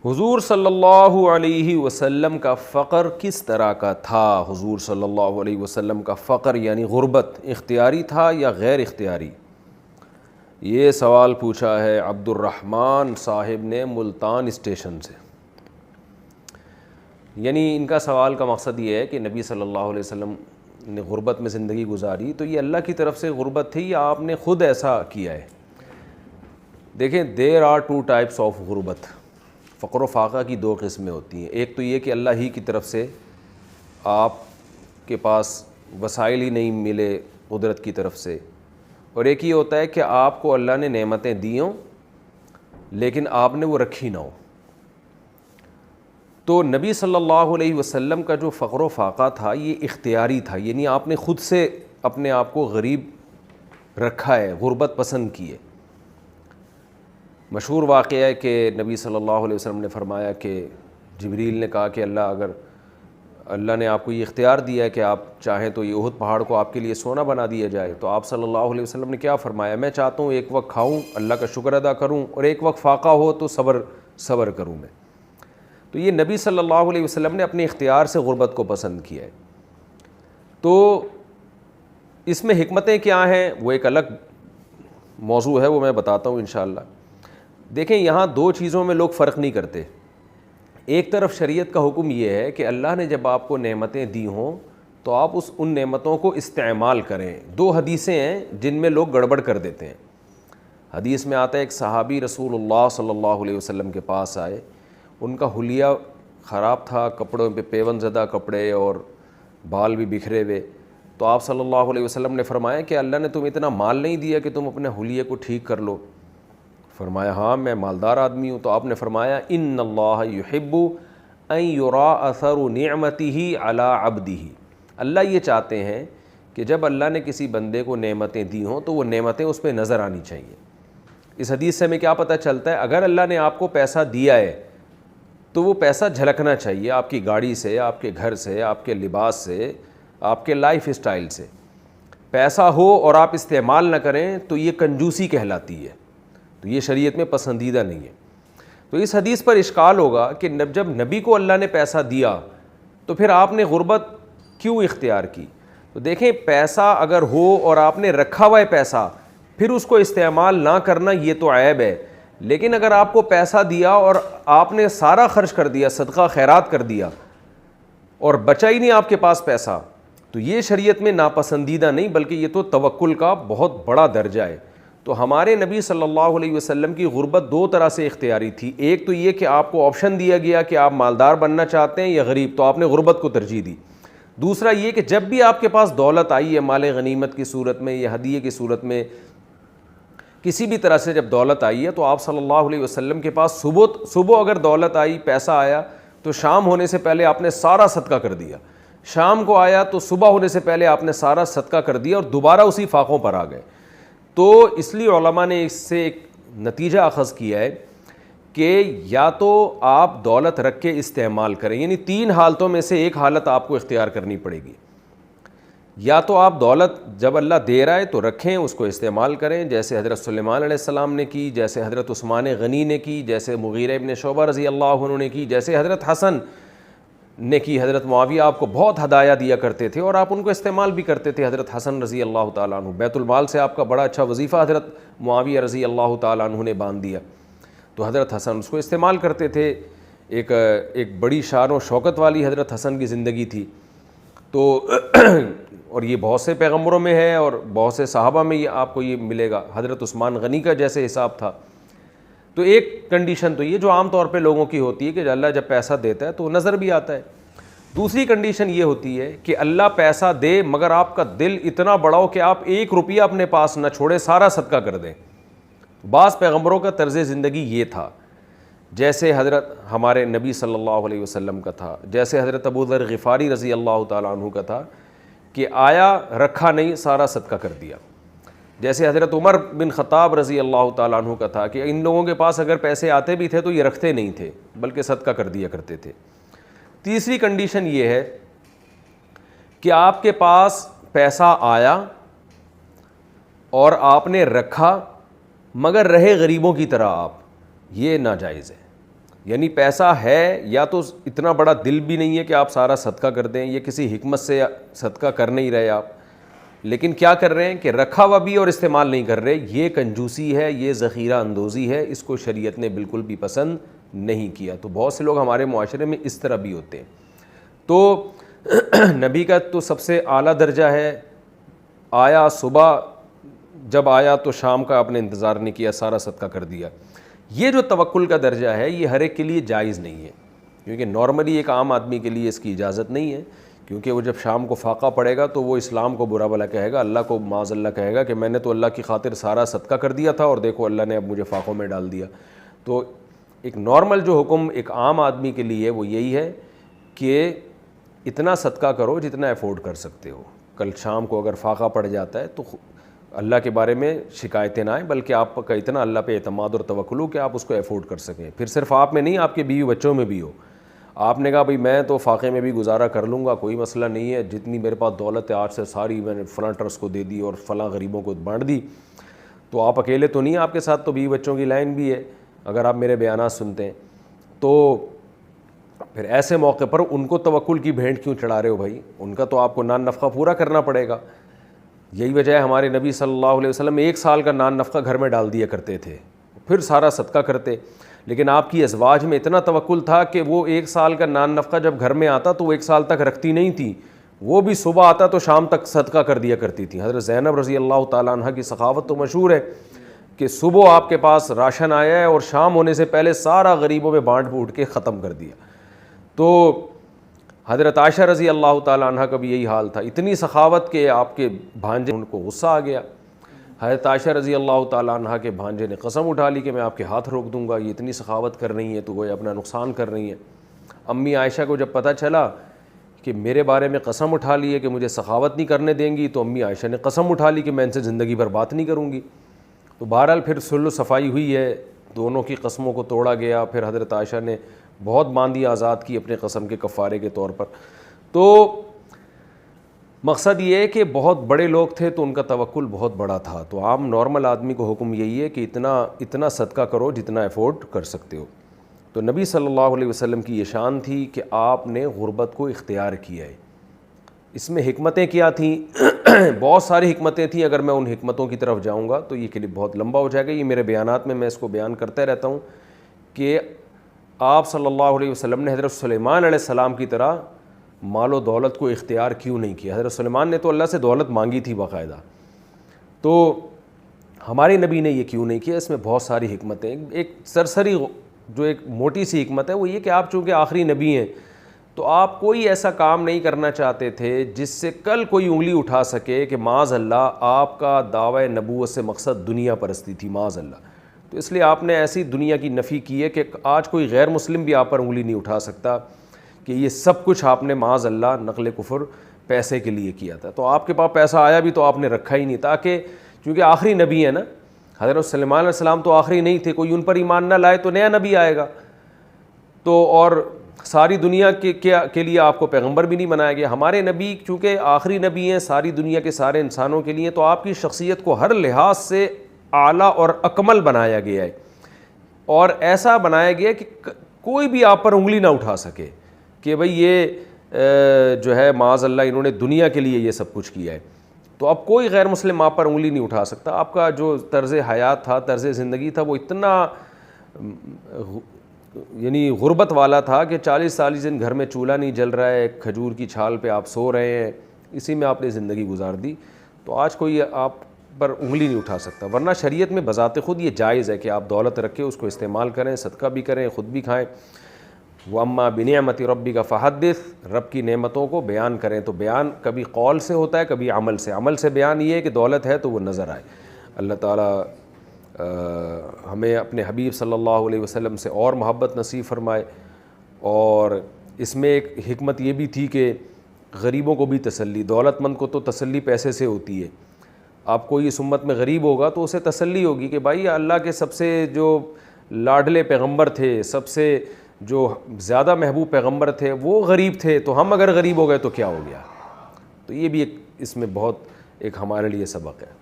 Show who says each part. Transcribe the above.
Speaker 1: حضور صلی اللہ علیہ وسلم کا فقر کس طرح کا تھا؟ حضور صلی اللہ علیہ وسلم کا فقر یعنی غربت اختیاری تھا یا غیر اختیاری؟ یہ سوال پوچھا ہے عبد الرحمن صاحب نے ملتان اسٹیشن سے۔ یعنی ان کا سوال کا مقصد یہ ہے کہ نبی صلی اللہ علیہ وسلم نے غربت میں زندگی گزاری تو یہ اللہ کی طرف سے غربت تھی یا آپ نے خود ایسا کیا ہے؟ دیکھیں there are two types of غربت۔ فقر و فاقہ کی دو قسمیں ہوتی ہیں۔ ایک تو یہ کہ اللہ ہی کی طرف سے آپ کے پاس وسائل ہی نہیں ملے قدرت کی طرف سے، اور ایک یہ ہوتا ہے کہ آپ کو اللہ نے نعمتیں دی ہوں لیکن آپ نے وہ رکھی نہ ہو۔ تو نبی صلی اللہ علیہ وسلم کا جو فقر و فاقہ تھا یہ اختیاری تھا، یعنی آپ نے خود سے اپنے آپ کو غریب رکھا ہے، غربت پسند کی ہے۔ مشہور واقعہ ہے کہ نبی صلی اللہ علیہ وسلم نے فرمایا کہ جبریل نے کہا کہ اللہ نے آپ کو یہ اختیار دیا ہے کہ آپ چاہیں تو یہ احد پہاڑ کو آپ کے لیے سونا بنا دیا جائے، تو آپ صلی اللہ علیہ وسلم نے کیا فرمایا؟ میں چاہتا ہوں ایک وقت کھاؤں اللہ کا شکر ادا کروں، اور ایک وقت فاقہ ہو تو صبر کروں میں۔ تو یہ نبی صلی اللہ علیہ وسلم نے اپنے اختیار سے غربت کو پسند کیا ہے۔ تو اس میں حکمتیں کیا ہیں وہ ایک الگ موضوع ہے، وہ میں بتاتا ہوں انشاءاللہ۔ دیکھیں یہاں دو چیزوں میں لوگ فرق نہیں کرتے۔ ایک طرف شریعت کا حکم یہ ہے کہ اللہ نے جب آپ کو نعمتیں دی ہوں تو آپ ان نعمتوں کو استعمال کریں۔ دو حدیثیں ہیں جن میں لوگ گڑبڑ کر دیتے ہیں۔ حدیث میں آتا ہے ایک صحابی رسول اللہ صلی اللہ علیہ وسلم کے پاس آئے، ان کا حلیہ خراب تھا، کپڑوں پہ پیون زدہ کپڑے اور بال بھی بکھرے ہوئے، تو آپ صلی اللہ علیہ وسلم نے فرمایا کہ اللہ نے تمہیں اتنا مال نہیں دیا کہ تم اپنے حلیے کو ٹھیک کر لو؟ فرمایا ہاں میں مالدار آدمی ہوں۔ تو آپ نے فرمایا ان اللہ یحب ان یرا اثر نعمتہ علی عبدہ، اللہ یہ چاہتے ہیں کہ جب اللہ نے کسی بندے کو نعمتیں دی ہوں تو وہ نعمتیں اس پہ نظر آنی چاہیے۔ اس حدیث سے ہمیں کیا پتہ چلتا ہے؟ اگر اللہ نے آپ کو پیسہ دیا ہے تو وہ پیسہ جھلکنا چاہیے آپ کی گاڑی سے، آپ کے گھر سے، آپ کے لباس سے، آپ کے لائف اسٹائل سے۔ پیسہ ہو اور آپ استعمال نہ کریں تو یہ کنجوسی کہلاتی ہے، تو یہ شریعت میں پسندیدہ نہیں ہے۔ تو اس حدیث پر اشکال ہوگا کہ جب نبی کو اللہ نے پیسہ دیا تو پھر آپ نے غربت کیوں اختیار کی؟ تو دیکھیں پیسہ اگر ہو اور آپ نے رکھا ہوا ہے پیسہ، پھر اس کو استعمال نہ کرنا یہ تو عیب ہے، لیکن اگر آپ کو پیسہ دیا اور آپ نے سارا خرچ کر دیا، صدقہ خیرات کر دیا اور بچا ہی نہیں آپ کے پاس پیسہ، تو یہ شریعت میں ناپسندیدہ نہیں بلکہ یہ تو توکل کا بہت بڑا درجہ ہے۔ تو ہمارے نبی صلی اللہ علیہ وسلم کی غربت دو طرح سے اختیاری تھی۔ ایک تو یہ کہ آپ کو آپشن دیا گیا کہ آپ مالدار بننا چاہتے ہیں یا غریب، تو آپ نے غربت کو ترجیح دی۔ دوسرا یہ کہ جب بھی آپ کے پاس دولت آئی ہے، مال غنیمت کی صورت میں یا ہدیے کی صورت میں، کسی بھی طرح سے جب دولت آئی ہے تو آپ صلی اللہ علیہ وسلم کے پاس صبح اگر دولت آئی، پیسہ آیا تو شام ہونے سے پہلے آپ نے سارا صدقہ کر دیا، شام کو آیا تو صبح ہونے سے پہلے آپ نے سارا صدقہ کر دیا اور دوبارہ اسی فاقوں پر آ گئے۔ تو اس لیے علماء نے اس سے ایک نتیجہ اخذ کیا ہے کہ یا تو آپ دولت رکھ کے استعمال کریں، یعنی تین حالتوں میں سے ایک حالت آپ کو اختیار کرنی پڑے گی۔ یا تو آپ دولت جب اللہ دے رہا ہے تو رکھیں، اس کو استعمال کریں، جیسے حضرت سلیمان علیہ السلام نے کی، جیسے حضرت عثمان غنی نے کی، جیسے مغیرہ ابن شعبہ رضی اللہ عنہ نے کی، جیسے حضرت حسن نے کی۔ حضرت معاویہ آپ کو بہت ہدایہ دیا کرتے تھے اور آپ ان کو استعمال بھی کرتے تھے۔ حضرت حسن رضی اللہ تعالیٰ عنہ، بیت المال سے آپ کا بڑا اچھا وظیفہ حضرت معاویہ رضی اللہ تعالیٰ عنہ نے باندھ دیا، تو حضرت حسن اس کو استعمال کرتے تھے۔ ایک بڑی شان و شوکت والی حضرت حسن کی زندگی تھی، تو اور یہ بہت سے پیغمبروں میں ہے اور بہت سے صحابہ میں یہ آپ کو یہ ملے گا۔ حضرت عثمان غنی کا جیسے حساب تھا۔ تو ایک کنڈیشن تو یہ جو عام طور پہ لوگوں کی ہوتی ہے کہ اللہ جب پیسہ دیتا ہے تو نظر بھی آتا ہے۔ دوسری کنڈیشن یہ ہوتی ہے کہ اللہ پیسہ دے مگر آپ کا دل اتنا بڑا ہو کہ آپ ایک روپیہ اپنے پاس نہ چھوڑے، سارا صدقہ کر دیں۔ بعض پیغمبروں کا طرز زندگی یہ تھا، جیسے حضرت ہمارے نبی صلی اللہ علیہ وسلم کا تھا، جیسے حضرت ابو ذر غفاری رضی اللہ تعالیٰ عنہ کا تھا کہ آیا رکھا نہیں، سارا صدقہ کر دیا۔ جیسے حضرت عمر بن خطاب رضی اللہ تعالیٰ عنہ کا تھا کہ ان لوگوں کے پاس اگر پیسے آتے بھی تھے تو یہ رکھتے نہیں تھے بلکہ صدقہ کر دیا کرتے تھے۔ تیسری کنڈیشن یہ ہے کہ آپ کے پاس پیسہ آیا اور آپ نے رکھا مگر رہے غریبوں کی طرح آپ، یہ ناجائز ہے۔ یعنی پیسہ ہے یا تو اتنا بڑا دل بھی نہیں ہے کہ آپ سارا صدقہ کر دیں، یہ کسی حکمت سے صدقہ کر نہیں رہے آپ، لیکن کیا کر رہے ہیں کہ رکھا ہوا بھی اور استعمال نہیں کر رہے، یہ کنجوسی ہے، یہ ذخیرہ اندوزی ہے، اس کو شریعت نے بالکل بھی پسند نہیں کیا۔ تو بہت سے لوگ ہمارے معاشرے میں اس طرح بھی ہوتے ہیں۔ تو نبی کا تو سب سے اعلیٰ درجہ ہے، آیا صبح، جب آیا تو شام کا آپ نے انتظار نہیں کیا، سارا صدقہ کر دیا۔ یہ جو توکل کا درجہ ہے یہ ہر ایک کے لیے جائز نہیں ہے، کیونکہ نارملی ایک عام آدمی کے لیے اس کی اجازت نہیں ہے، کیونکہ وہ جب شام کو فاقہ پڑے گا تو وہ اسلام کو برا بھلا کہے گا، اللہ کو معاذ اللہ کہے گا کہ میں نے تو اللہ کی خاطر سارا صدقہ کر دیا تھا اور دیکھو اللہ نے اب مجھے فاقوں میں ڈال دیا۔ تو ایک نارمل جو حکم ایک عام آدمی کے لیے وہ یہی ہے کہ اتنا صدقہ کرو جتنا افورڈ کر سکتے ہو۔ کل شام کو اگر فاقہ پڑ جاتا ہے تو اللہ کے بارے میں شکایتیں نہ آئیں، بلکہ آپ کا اتنا اللہ پہ اعتماد اور توکل ہو کہ آپ اس کو افورڈ کر سکیں۔ پھر صرف آپ میں نہیں، آپ کے بیوی بچوں میں بھی ہو۔ آپ نے کہا بھئی میں تو فاقے میں بھی گزارا کر لوں گا، کوئی مسئلہ نہیں ہے، جتنی میرے پاس دولت ہے آج سے ساری میں نے فلاں ٹرسٹ کو دے دی اور فلاں غریبوں کو بانٹ دی۔ تو آپ اکیلے تو نہیں، آپ کے ساتھ تو بیوی بچوں کی لائن بھی ہے اگر آپ میرے بیانات سنتے ہیں۔ تو پھر ایسے موقع پر ان کو توکل کی بھیٹ کیوں چڑھا رہے ہو بھائی؟ ان کا تو آپ کو نان نفقہ پورا کرنا پڑے گا۔ یہی وجہ ہے ہمارے نبی صلی اللہ علیہ وسلم 1 سال کا نان نفقہ گھر میں ڈال دیا کرتے تھے، پھر سارا صدقہ کرتے۔ لیکن آپ کی ازواج میں اتنا توکل تھا کہ وہ 1 سال کا نان نفقہ جب گھر میں آتا تو وہ 1 سال تک رکھتی نہیں تھی، وہ بھی صبح آتا تو شام تک صدقہ کر دیا کرتی تھی۔ حضرت زینب رضی اللہ تعالیٰ عنہ کی سخاوت تو مشہور ہے کہ صبح آپ کے پاس راشن آیا ہے اور شام ہونے سے پہلے سارا غریبوں میں بانٹ بوٹ کے ختم کر دیا۔ تو حضرت عائشہ رضی اللہ تعالیٰ عنہ کا بھی یہی حال تھا، اتنی سخاوت کہ آپ کے بھانجے ان کو غصہ آ گیا۔ حضرت عائشہ رضی اللہ تعالیٰ عنہ کے بھانجے نے قسم اٹھا لی کہ میں آپ کے ہاتھ روک دوں گا، یہ اتنی سخاوت کر رہی ہیں تو وہ اپنا نقصان کر رہی ہیں۔ امی عائشہ کو جب پتہ چلا کہ میرے بارے میں قسم اٹھا لی ہے کہ مجھے سخاوت نہیں کرنے دیں گی، تو امی عائشہ نے قسم اٹھا لی کہ میں ان سے زندگی بھر بات نہیں کروں گی۔ تو بہرحال پھر صلح و صفائی ہوئی ہے، دونوں کی قسموں کو توڑا گیا، پھر حضرت عائشہ نے بہت باندی آزاد کی اپنے قسم کے کفارے کے طور پر۔ تو مقصد یہ ہے کہ بہت بڑے لوگ تھے تو ان کا توکل بہت بڑا تھا، تو عام نارمل آدمی کو حکم یہی ہے کہ اتنا صدقہ کرو جتنا افورڈ کر سکتے ہو۔ تو نبی صلی اللہ علیہ وسلم کی یہ شان تھی کہ آپ نے غربت کو اختیار کیا ہے۔ اس میں حکمتیں کیا تھیں؟ بہت ساری حکمتیں تھیں، اگر میں ان حکمتوں کی طرف جاؤں گا تو یہ کلپ بہت لمبا ہو جائے گا۔ یہ میرے بیانات میں اس کو بیان کرتا رہتا ہوں کہ آپ صلی اللہ علیہ وسلم نے حضرت سلیمان علیہ السلام کی طرح مال و دولت کو اختیار کیوں نہیں کیا؟ حضرت سلیمان نے تو اللہ سے دولت مانگی تھی باقاعدہ، تو ہمارے نبی نے یہ کیوں نہیں کیا؟ اس میں بہت ساری حکمتیں۔ ایک سرسری جو ایک موٹی سی حکمت ہے وہ یہ کہ آپ چونکہ آخری نبی ہیں تو آپ کوئی ایسا کام نہیں کرنا چاہتے تھے جس سے کل کوئی انگلی اٹھا سکے کہ معاذ اللہ آپ کا دعوی نبوت سے مقصد دنیا پرستی تھی، معاذ اللہ۔ تو اس لیے آپ نے ایسی دنیا کی نفی کی ہے کہ آج کوئی غیر مسلم بھی آپ پر انگلی نہیں اٹھا سکتا کہ یہ سب کچھ آپ نے معاذ اللہ نقل کفر پیسے کے لیے کیا تھا۔ تو آپ کے پاس پیسہ آیا بھی تو آپ نے رکھا ہی نہیں، تاکہ چونکہ آخری نبی ہے نا، حضرت سلیمان علیہ السلام تو آخری نہیں تھے، کوئی ان پر ایمان نہ لائے تو نیا نبی آئے گا، تو اور ساری دنیا کے لیے آپ کو پیغمبر بھی نہیں بنایا گیا۔ ہمارے نبی چونکہ آخری نبی ہیں ساری دنیا کے سارے انسانوں کے لیے، تو آپ کی شخصیت کو ہر لحاظ سے اعلیٰ اور اکمل بنایا گیا ہے، اور ایسا بنایا گیا کہ کوئی بھی آپ پر انگلی نہ اٹھا سکے کہ بھئی یہ جو ہے معاذ اللہ انہوں نے دنیا کے لیے یہ سب کچھ کیا ہے۔ تو اب کوئی غیر مسلم آپ پر انگلی نہیں اٹھا سکتا۔ آپ کا جو طرز حیات تھا، طرز زندگی تھا، وہ اتنا یعنی غربت والا تھا کہ 40 دن گھر میں چولہا نہیں جل رہا ہے، کھجور کی چھال پہ آپ سو رہے ہیں، اسی میں آپ نے زندگی گزار دی۔ تو آج کوئی آپ پر انگلی نہیں اٹھا سکتا، ورنہ شریعت میں بذات خود یہ جائز ہے کہ آپ دولت رکھیں، اس کو استعمال کریں، صدقہ بھی کریں، خود بھی کھائیں۔ وَأَمَّا بِنِعْمَةِ رَبِّكَ فَحَدِّثْ، رب کی نعمتوں کو بیان کریں۔ تو بیان کبھی قول سے ہوتا ہے، کبھی عمل سے۔ عمل سے بیان یہ ہے کہ دولت ہے تو وہ نظر آئے۔ اللہ تعالیٰ ہمیں اپنے حبیب صلی اللہ علیہ وسلم سے اور محبت نصیب فرمائے۔ اور اس میں ایک حکمت یہ بھی تھی کہ غریبوں کو بھی تسلی، دولت مند کو تو تسلی پیسے سے ہوتی ہے، آپ کوئی اس امت میں غریب ہوگا تو اسے تسلی ہوگی کہ بھائی اللہ کے سب سے جو لاڈلے پیغمبر تھے، سب سے جو زیادہ محبوب پیغمبر تھے وہ غریب تھے، تو ہم اگر غریب ہو گئے تو کیا ہو گیا؟ تو یہ بھی ایک اس میں بہت ایک ہمارے لیے سبق ہے۔